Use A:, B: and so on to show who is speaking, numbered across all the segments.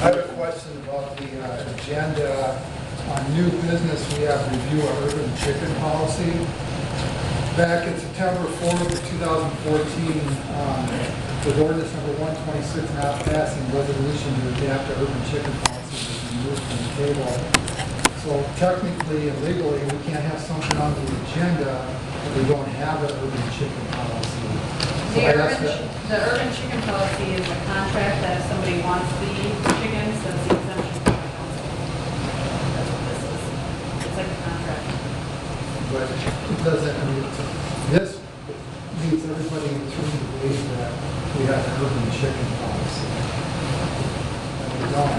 A: I have a question about the agenda. On new business, we have review of urban chicken policy. Back in September 4th of 2014, with ordinance number 126 not passing, resolution to adapt to urban chicken policy was removed from the table. So technically and legally, we can't have something on the agenda if we don't have an urban chicken policy. So
B: The urban chicken policy is a contract that if somebody wants the chickens, that's the exemption from the council. That's what this is. It's like a contract.
A: But it doesn't, I mean, this leads everybody to believe that we have an urban chicken policy. And we don't.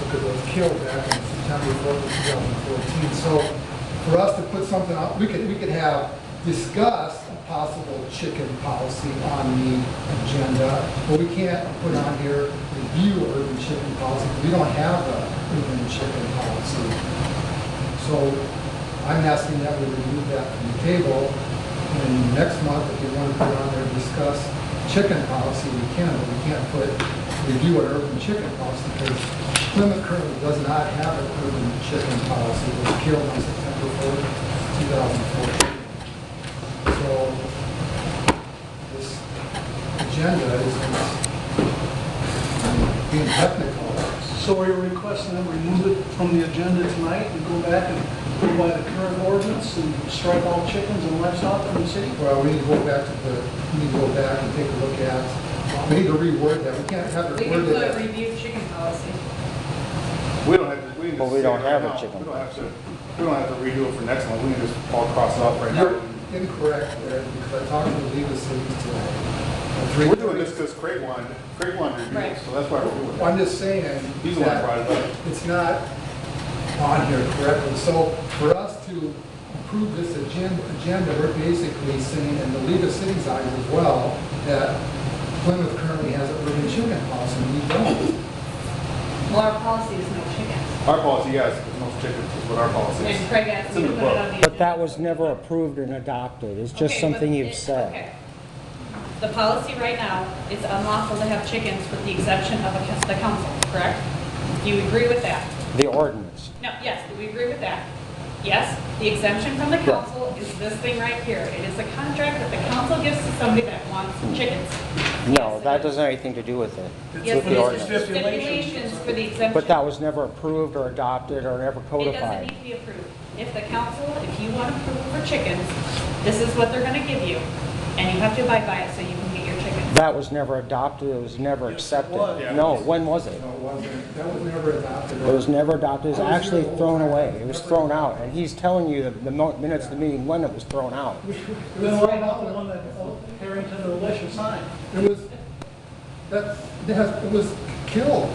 A: Because it was killed back in September 4th of 2014. So for us to put something up, we could have discussed a possible chicken policy on the agenda, but we can't put on here review urban chicken policy. We don't have a urban chicken policy. So I'm asking that we remove that from the table. And next month, if you want to put on there discuss chicken policy, we can, but we can't put review an urban chicken policy because Plymouth currently does not have an urban chicken policy. It was killed on September 4th, 2014. So this agenda is being technical.
C: So are you requesting that we remove it from the agenda tonight and go back and go by the current ordinance and strike all chickens and livestock from the city?
A: Well, we need to go back and take a look at, we need to reword that. We can't have it
B: We can
A: worded.
B: put review chicken policy.
D: We don't have to, we can
E: Well,
D: just
E: we
D: say
E: don't
D: it right
E: have a
D: now.
E: chicken.
D: We don't have to redo it for next month. We can just all cross it off right
A: You're
D: now.
A: incorrect there, because I talked to the League of Cities today.
D: We're doing this because Craig wanted reviews,
B: Right.
D: so that's why we're doing it.
A: I'm just saying
D: He's the one that
A: that
D: brought it up.
A: it's not on here correctly. So for us to approve this agenda, we're basically saying, in the League of Cities eyes as well, that Plymouth currently has an urban chicken policy, and we don't.
B: Well, our policy is no chickens.
D: Our policy, yes, there's no chickens, is what our policy is.
B: And Craig asked
D: It's
B: me
D: in
B: to
D: the
B: put it
D: book.
B: on the agenda.
E: But that was never approved and adopted. It's just
B: Okay,
E: something
B: but
E: you've
B: it-
E: said.
B: okay. The policy right now, it's unlawful to have chickens with the exemption of the council, correct? Do you agree with that?
E: The ordinance.
B: No, yes, do we agree with that? Yes, the exemption from the council is this thing right here. It is a contract that the council gives to somebody that wants chickens.
E: No, that doesn't have anything to do with it. It's
B: Yes,
E: with
B: it
E: the
B: is.
E: ordinance.
B: Stipulations for the exemption.
E: But that was never approved or adopted or
B: It
E: ever
B: doesn't
E: codified.
B: need to be approved. If the council, if you want approval for chickens, this is what they're gonna give you, and you have to abide by it so you can get your chickens.
E: That was never adopted, it was never accepted.
C: was.
D: Yeah.
E: No, when was it?
A: No, it wasn't. That was never adopted.
E: It was never adopted, it was actually thrown away. It was thrown out, and he's telling you the minutes of the meeting when it was thrown out.
C: Then what about the one that Harrington and Alicia signed?
A: It was, it was killed.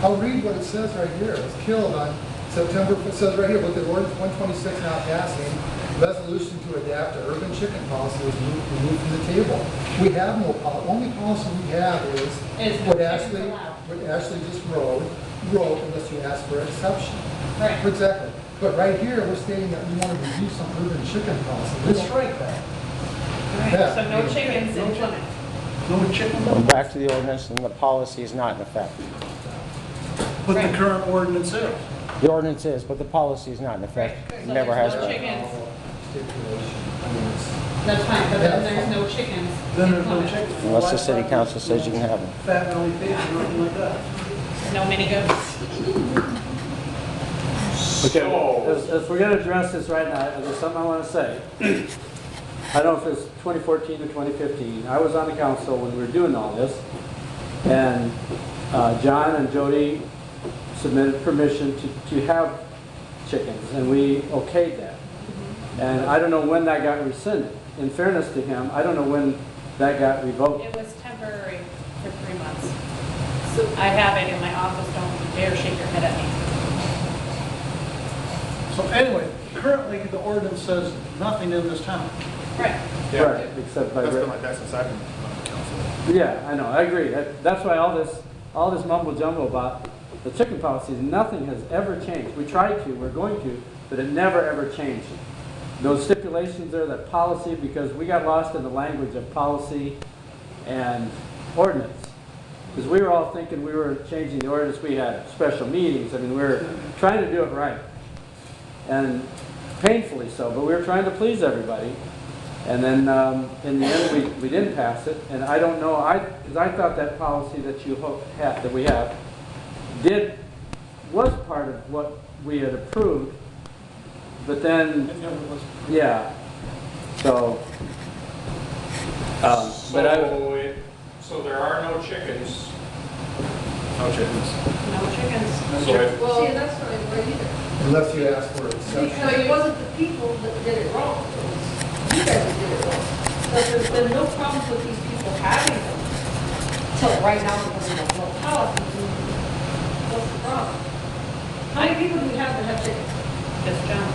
A: I'll read what it says right here. It was killed on September, it says right here, with the ordinance 126 not passing, resolution to adapt to urban chicken policy was removed from the table. We have no policy. Only policy we have is
B: Is no
A: what
B: chickens
A: Ashley,
B: allowed.
A: what Ashley just wrote unless you ask for an exception.
B: Right.
A: Exactly. But right here, we're stating that we want to review some urban chicken policy. We
C: Let's
A: don't-
C: strike that.
A: Yeah.
B: So no chickens
C: No
B: in
C: chickens.
B: Plymouth.
C: No chicken.
E: Going back to the ordinance, and the policy is not in effect.
C: But the
B: Right.
C: current ordinance is.
E: The ordinance is, but the policy is not in effect.
B: Right.
E: It
B: So
E: never
B: there's
E: has
B: no
E: been.
B: chickens.
A: Stipulation. I mean, it's-
B: That's fine, but then there's no chickens.
C: Then
B: in
C: there's no
B: Plymouth.
C: chickens.
E: Unless the city council says you can have them.
C: Fat belly pigs or nothing like that.
B: No mini goats.
F: Okay, as we're gonna address this right now, there's something I wanna say. I don't know if it's 2014 or 2015, I was on the council when we were doing all this, and John and Jody submitted permission to have chickens, and we okayed that. And I don't know when that got rescinded. In fairness to him, I don't know when that got revoked.
B: It was temporary for 3 months. So I have it in my office, don't dare shake your head at me.
C: So anyway, currently the ordinance says nothing in this town.
B: Right.
D: Yeah.
F: Right, except by
D: That's been
F: writ-
D: like that since I've been on the council.
F: Yeah, I know, I agree. That's why all this mumbo jumbo about the chicken policies, nothing has ever changed. We tried to, we're going to, but it never ever changed. Those stipulations there, that policy, because we got lost in the language of policy and ordinance. Because we were all thinking we were changing the ordinance, we had special meetings, I mean, we were trying to do it right. And painfully so, but we were trying to please everybody. And then, in the end, we didn't pass it, and I don't know, because I thought that policy that that we have, was part of what we had approved, but then, yeah, so, but
G: So there are no chickens.
D: No chickens.
B: No chickens.
G: So if-
H: Well, see, that's not right either.
A: Unless you ask for exception.
H: Because it wasn't the people that did it wrong. It was you guys that did it wrong. But there's been no problems with these people having them till right now because of no policy. What's the problem? How many people do we have that have chickens?
B: Just John.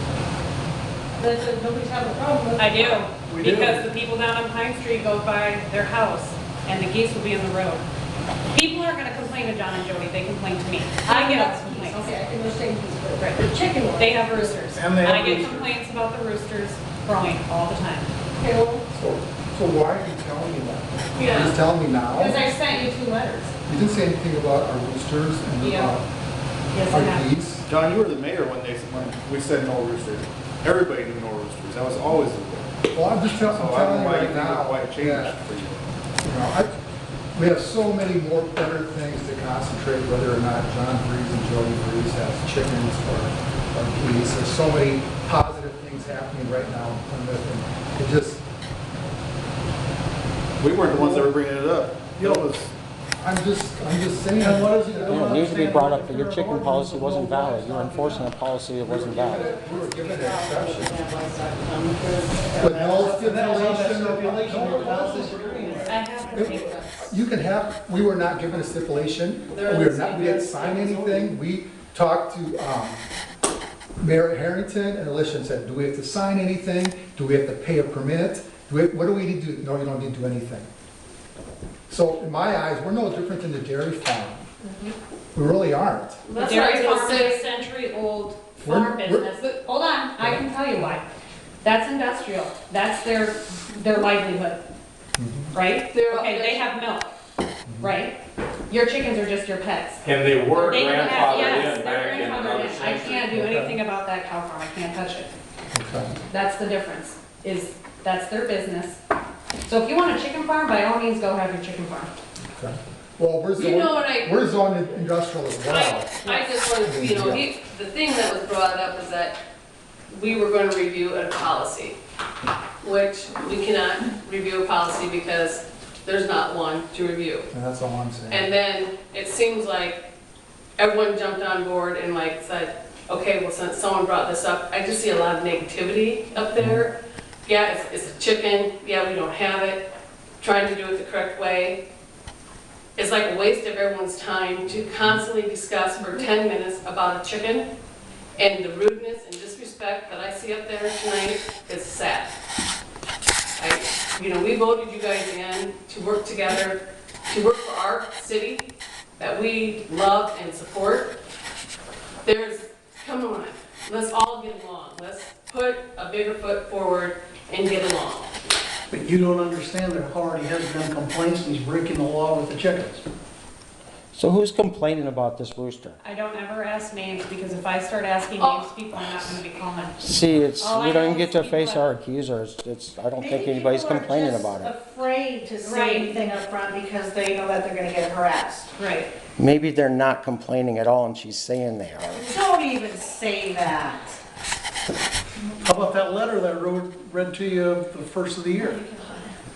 H: That nobody's having a problem with?
B: I do,
C: We do.
B: because the people down on Pine Street go by their house, and the geese will be in the road. People aren't gonna complain to John and Jody, they complain to me. I get complaints.
H: Okay, I can understand these, but
B: Right.
H: the chicken one.
B: They have roosters.
C: And they have
B: I get
C: roosters.
B: complaints about the roosters crowing all the time.
H: Okay, well,
A: So why are you telling me that? You're
B: Yeah.
A: just telling me now?
B: Because I sent you 2 letters.
A: You didn't say anything about our roosters and
B: Yeah.
A: about
B: Yes, I
A: our
B: have.
A: geese.
D: John, you were the mayor when we said no roosters. Everybody knew no roosters. That was always the rule.
A: Well, I'm just
D: So
A: telling
D: I don't
A: you
D: know why you
A: right
D: think
A: now
D: it quite changed
A: that,
D: for you.
A: you know, we have so many more better things to concentrate, whether or not John Breeze and Jody Breeze has chickens or geese. There's so many positive things happening right now in Plymouth, and it just,
D: We weren't the ones that were bringing it up. It was,
A: I'm just saying.
C: And what is it?
E: You know, it needs to be brought up that your chicken policy wasn't valid. You're enforcing a policy that wasn't valid.
A: We were given an exception. But no stipulation.
B: I have to take that.
A: You can have, we were not given a stipulation. We didn't sign anything. We talked to Mayor Harrington and Alicia and said, do we have to sign anything? Do we have to pay a permit? What do we need to do? No, you don't need to do anything. So in my eyes, we're no different than the dairy farm. We really aren't.
B: The
H: that's what I
B: dairy
H: was
B: farm
H: gonna
B: is a
H: say.
B: century-old
A: We're-
B: farm
A: we're-
B: business. But hold on, I can tell you why. That's industrial. That's their livelihood, right?
H: They're-
B: Okay, they have milk, right? Your chickens are just your pets.
G: And they were
B: They can have,
G: grandfathered
B: yes,
G: in
B: they're
G: back in
B: grandfathered
G: another
B: in. I
G: century.
B: can't do anything about that cow farm. I can't touch it.
A: Okay.
B: That's the difference, is that's their business. So if you want a chicken farm, by all means, go have your chicken farm.
A: Okay. Well,
H: You know what
A: we're zoned industrial as well.
H: I just wanted, to, you know, the thing that was brought up is that we were going to review a policy, which we cannot review a policy because there's not one to review.
A: And that's all I'm saying.
H: And then it seems like everyone jumped on board and like said, okay, well, since someone brought this up, I just see a lot of negativity up there. Yeah, it's a chicken, yeah, we don't have it, trying to do it the correct way. It's like a waste of everyone's time to constantly discuss for 10 minutes about a chicken, and the rudeness and disrespect that I see up there tonight is sad. We voted you guys in to work together, to work for our city that we love and support. Come on, let's all get along. Let's put a bigger foot forward and get along.
C: But you don't understand there already has been complaints and he's breaking the law with the chickens.
E: So who's complaining about this rooster?
B: I don't ever ask names, because if I start asking
H: Oh.
B: names, people are not gonna be calling.
E: See, it's,
B: All I
E: we don't
B: know
E: even get
B: is
E: to
B: people
E: face
B: that-
E: our accusers. It's, I don't think anybody's complaining about it.
I: Afraid to say
B: Right.
I: anything up front because they know that they're gonna get harassed.
B: Right.
E: Maybe they're not complaining at all and she's saying they are.
I: Don't even say that.
C: How about that letter that I read to you the first of the year?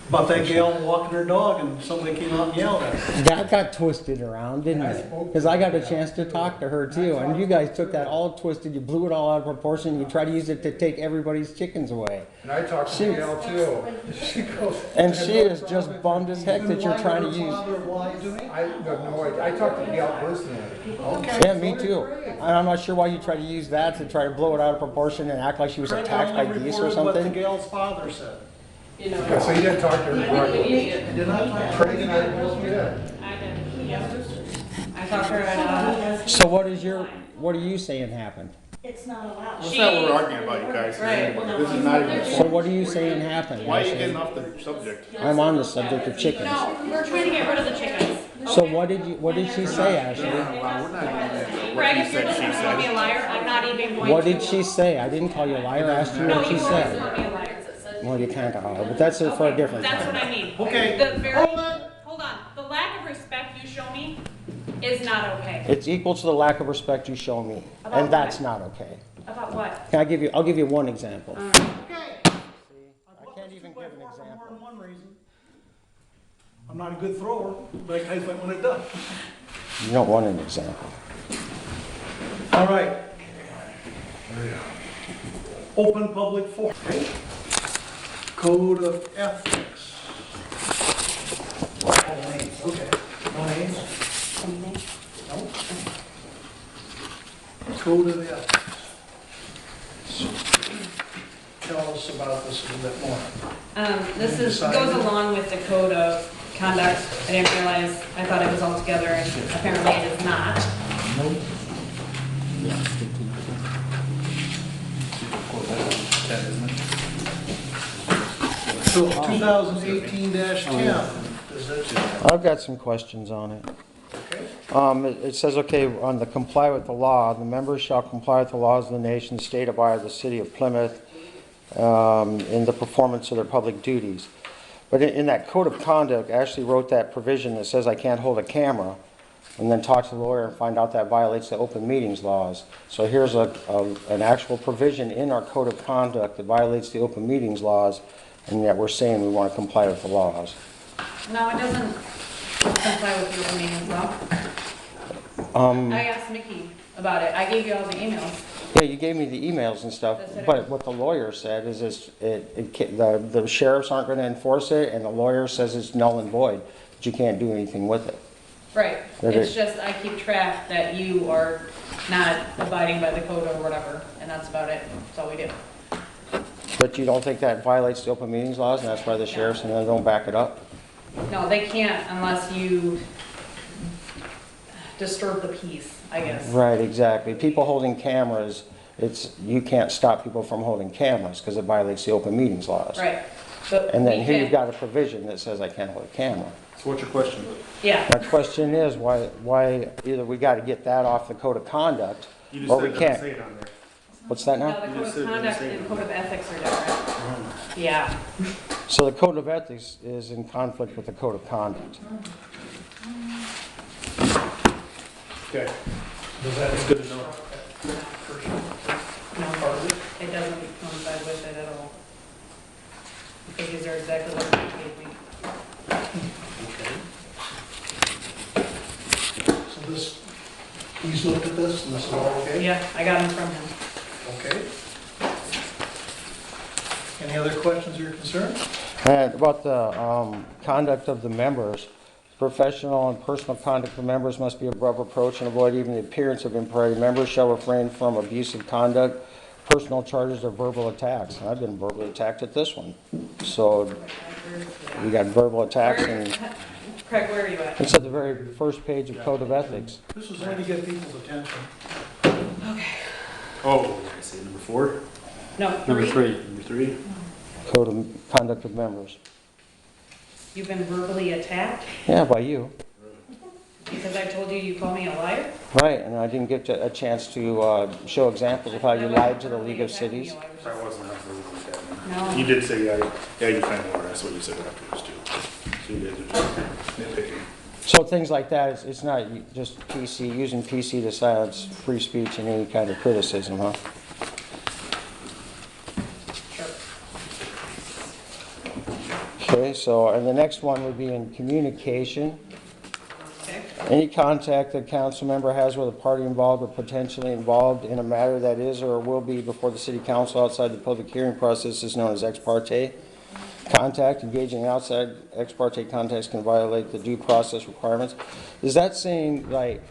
C: About that gal walking her dog and somebody came out and yelled at her.
E: That got twisted around, didn't it? Because I got a chance to talk to her too, and you guys took that all twisted, you blew it all out of proportion, you tried to use it to take everybody's chickens away.
A: And I talked to Gail too. She goes.
E: And she is just bummed as heck that you're trying to use.
A: I have no idea. I talked to Gail personally. Okay.
E: Yeah, me too. And I'm not sure why you tried to use that to try to blow it out of proportion and act like she was attacked by geese or
C: What the
E: something.
C: gal's father said.
A: Okay, so you didn't talk to her directly?
C: Did not talk to
A: Craig and I both did.
B: I did, yep. I talked to her at,
E: So what are you saying happened?
I: It's not allowed.
D: that's not what we're arguing about, you guys.
B: Right.
D: This is not even.
E: So what are you saying happened?
D: Why are you getting off the subject?
E: I'm on the subject of chickens.
B: no, we're trying to get rid of the chickens.
E: So what did she say, Ashley?
B: Greg, if you're listening to call me a liar, I'm not even going to.
E: What did she say? I didn't call you a liar, I asked you
B: No,
E: what she
B: you always call
E: said.
B: me a liar.
E: Well, you can't call her, but that's it for a different
B: That's what
E: time.
B: I mean.
C: Okay,
B: The very,
C: hold on.
B: hold on, the lack of respect you show me is not okay.
E: It's equal to the lack of respect you show me,
B: About
E: and that's
B: what?
E: not okay.
B: About what?
E: I'll give you one example.
C: Okay.
E: I can't even give an
C: For more
E: example.
C: than one reason. I'm not a good thrower, but guys might want it done.
E: You don't want an example.
C: All right. Open public forum. Code of ethics. All names, okay. No names? No? Code of ethics. Tell us about this a little bit more.
B: Goes along with the code of conduct. I didn't realize, I thought it was all together, and apparently it is not.
C: So 2018-10, does that,
E: I've got some questions on it. It says, okay, on the comply with the law, the members shall comply with the laws of the nation, the state of Iowa, the city of Plymouth, in the performance of their public duties. But in that code of conduct, Ashley wrote that provision that says I can't hold a camera, and then talk to the lawyer and find out that violates the open meetings laws. So here's an actual provision in our code of conduct that violates the open meetings laws, and yet we're saying we want to comply with the laws.
B: No, it doesn't comply with the open meetings law. I asked Mickey about it. I gave you all the emails.
E: Yeah, you gave me the emails and stuff, but what the lawyer said is the sheriffs aren't going to enforce it, and the lawyer says it's null and void, that you can't do anything with it.
B: Right.
E: That
B: It's
E: it-
B: just I keep track that you are not abiding by the code or whatever, and that's about it. That's all we do.
E: But you don't think that violates the open meetings laws, and that's why the sheriffs and they don't back it up?
B: No, they can't unless you disturb the peace, I guess.
E: Right, exactly. People holding cameras, you can't stop people from holding cameras because it violates the open meetings laws.
B: Right. But
E: And then
B: we
E: here
B: can-
E: you've got a provision that says I can't hold a camera.
D: So what's your question?
B: Yeah.
E: My question is, why either we got to get that off the code of conduct,
D: You just
E: or
D: said
E: we
D: it doesn't
E: can't.
D: say it on there.
E: What's that
B: No,
E: now?
B: the
D: You
B: code
D: just
B: of
D: said it
B: conduct
D: doesn't say
B: and code of ethics are different. Yeah.
E: So the code of ethics is in conflict with the code of conduct.
D: Okay.
C: does that
D: It's good to know.
B: No, it doesn't coincide with it at all. Because these are exactly what you gave me.
C: So this, he's looked at this and this is all okay?
B: Yeah, I got them from him.
C: Okay. Any other questions or concerns?
E: And about the conduct of the members, professional and personal conduct of members must be above reproach and avoid even the appearance of impropriety. Members shall refrain from abusive conduct, personal charges, or verbal attacks. And I've been verbally attacked at this one. So we got verbal attacks, and
B: Craig, where are you at?
E: it's at the very first page of Code of Ethics.
C: This is only to get people's attention.
D: Oh, I see, number 4?
B: No,
F: Number 3.
D: Number 3?
E: Code of Conduct of Members.
B: You've been verbally attacked
E: Yeah, by you.
B: because I told you you called me a liar?
E: Right, and I didn't get a chance to show examples of how you lied to the League of Cities.
D: I wasn't absolutely like that.
B: No.
D: You did say, yeah, you kind of are, that's what you said afterwards too. So you guys are just nitpicking.
E: So things like that, it's not just PC, using PC to silence free speech and any kind of criticism, huh?
B: Sure.
E: Okay, so, and the next one would be in communication.
B: Okay.
E: Any contact that a council member has with a party involved or potentially involved in a matter that is or will be before the city council outside the public hearing process is known as ex parte. Contact, engaging outside ex parte contacts can violate the due process requirements. Is that saying, like,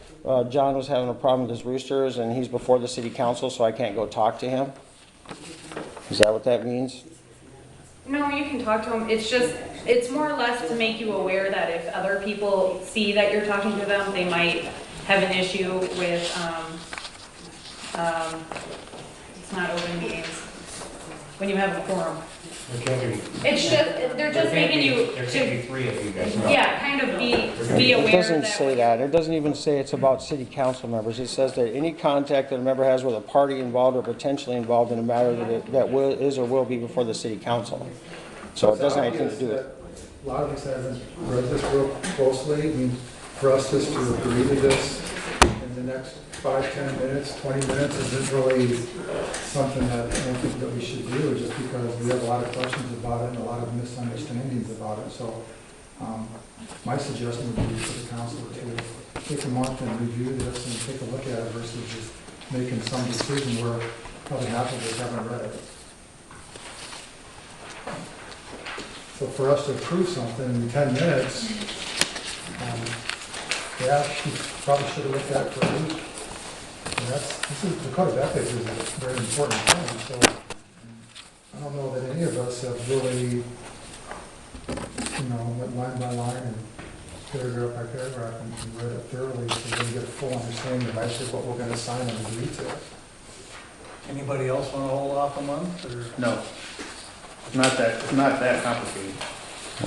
E: John was having a problem with his roosters and he's before the city council, so I can't go talk to him? Is that what that means?
B: No, you can talk to them. It's just, it's more or less to make you aware that if other people see that you're talking to them, they might have an issue with, it's not open meetings, when you have a forum.
J: There can't be,
B: It's just, they're just making you
J: there can't be
B: to,
J: three of you guys. No.
B: yeah, kind of be aware
E: It doesn't
B: that
E: say
B: when
E: that. It doesn't even say it's about city council members. It says that any contact that a member has with a party involved or potentially involved in a matter is or will be before the city council. So it doesn't have anything to do with.
A: A lot of us haven't read this real closely. I mean, for us just to agree to this in the next 5, 10 minutes, 20 minutes isn't really something that I don't think that we should do, just because we have a lot of questions about it and a lot of misunderstandings about it. So my suggestion would be for the council to take a month and review this and take a look at it versus just making some decision where probably half of us haven't read it. So for us to approve something in 10 minutes, yeah, we probably should have looked at it for a week. And this is, the code of ethics is a very important thing, so I don't know that any of us have really, went line by line and paragraph by paragraph and read it thoroughly so we can get a full understanding of actually what we're gonna sign and agree to.
C: Anybody else want to hold off a month, or?
D: No. It's not that complicated.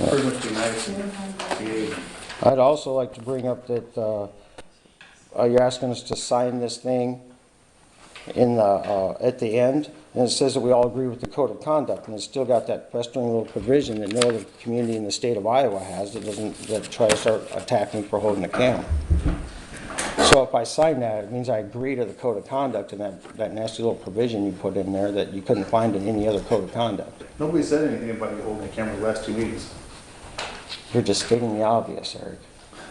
D: Pretty much be nice and behave.
E: I'd also like to bring up that you're asking us to sign this thing in the, at the end, and it says that we all agree with the code of conduct, and it's still got that festering little provision that no other community in the state of Iowa has that try to start attacking me for holding a camera. So if I sign that, it means I agree to the code of conduct and that nasty little provision you put in there that you couldn't find in any other code of conduct.
D: Nobody said anything about you holding a camera the last 2 meetings.
E: You're just stating the obvious, Eric.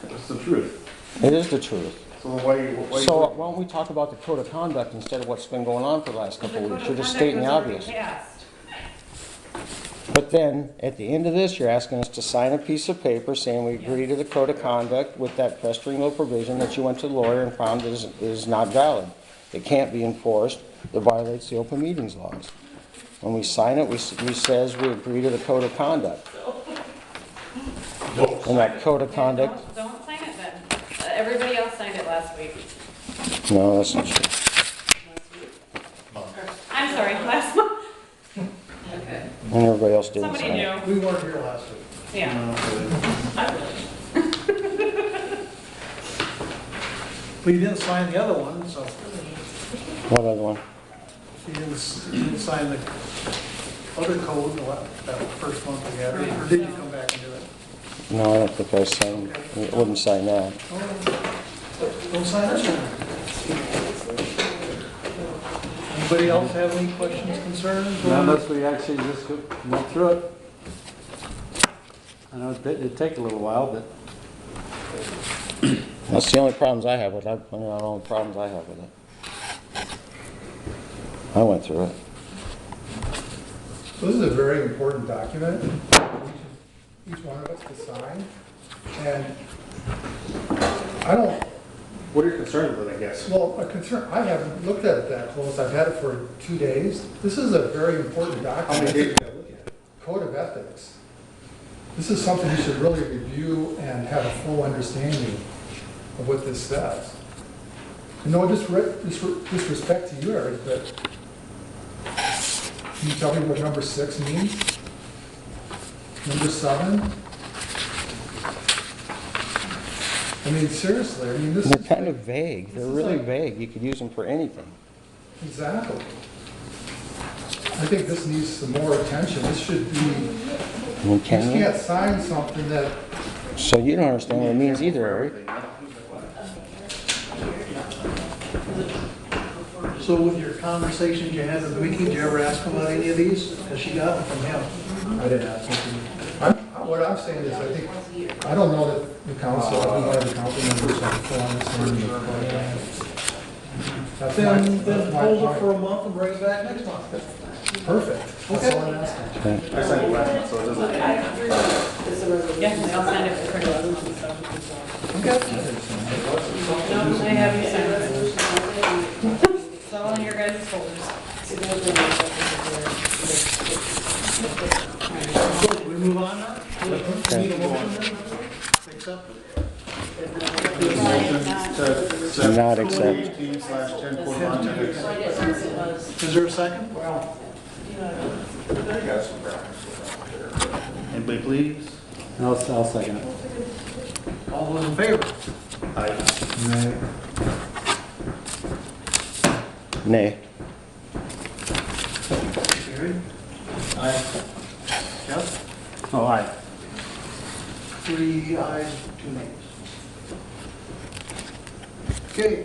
D: It's the truth.
E: It is the truth.
D: So why
E: So why don't we talk about the code of conduct instead of what's been going on for the last couple of weeks? You're just stating the obvious. But then, at the end of this, you're asking us to sign a piece of paper saying we agree to the code of conduct with that festering little provision that you went to the lawyer and found is not valid. It can't be enforced. It violates the open meetings laws. When we sign it, we says we agree to the code of conduct. And that code of conduct,
B: Don't sign it then. Everybody else signed it last week.
E: no, that's not true.
B: I'm sorry, last month. Okay.
E: And everybody else didn't
B: Somebody
E: sign it.
B: knew.
C: We weren't here last week.
B: Yeah.
C: But you didn't sign the other one, so
E: What other one?
C: you didn't sign the other code, that first month we had, or did you come back and do it?
E: No, I don't think I signed, I wouldn't sign that.
C: Don't sign this one. Anybody else have any questions, concerns?
F: Not unless we actually just went through it. I know it'd take a little while, but
E: That's the only problems I have with it. I don't know the problems I have with it. I went through it.
A: So this is a very important document, each one of us to sign, and I don't,
D: What are your concerns with it, I guess?
A: well, a concern, I haven't looked at it that close, I've had it for 2 days. This is a very important document.
D: How many days did you look at it?
A: Code of ethics. This is something you should really review and have a full understanding of what this says. No disrespect to you, Eric, but can you tell me what number 6 means? Number 7? I mean, seriously, I mean, this is...
E: They're kind of vague. They're really vague. You could use them for anything.
A: Exactly. I think this needs some more attention. This should be,
E: I mean,
A: you
E: can you?
A: can't sign something that,
E: So you don't understand what it means either, Eric.
C: So with your conversations you had with Vicky, did you ever ask him about any of these? Because she got them from him.
A: I didn't ask him. What I'm saying is, I think, I don't know that the council, I don't know the council members have full understanding of what it is. That's
C: Then
A: my
C: hold it
A: point.
C: for a month and bring it back next month.
A: Perfect. That's all I'm asking.
D: I signed it last month, so it doesn't.
B: Yeah, they all signed it for Christmas, so. No, I have you signed it. It's all in your guys' folders.
C: We move on now? Need a motion then? Accept it.
E: Not accept.
D: 18/10/41.
C: Is there a second?
J: everybody please.
F: And I'll second it.
C: All those in favor?
J: Aye.
E: Nay.
C: Carried.
J: Aye.
C: Jeff?
F: Oh, aye.
C: 3 ayes, 2 nays. Okay,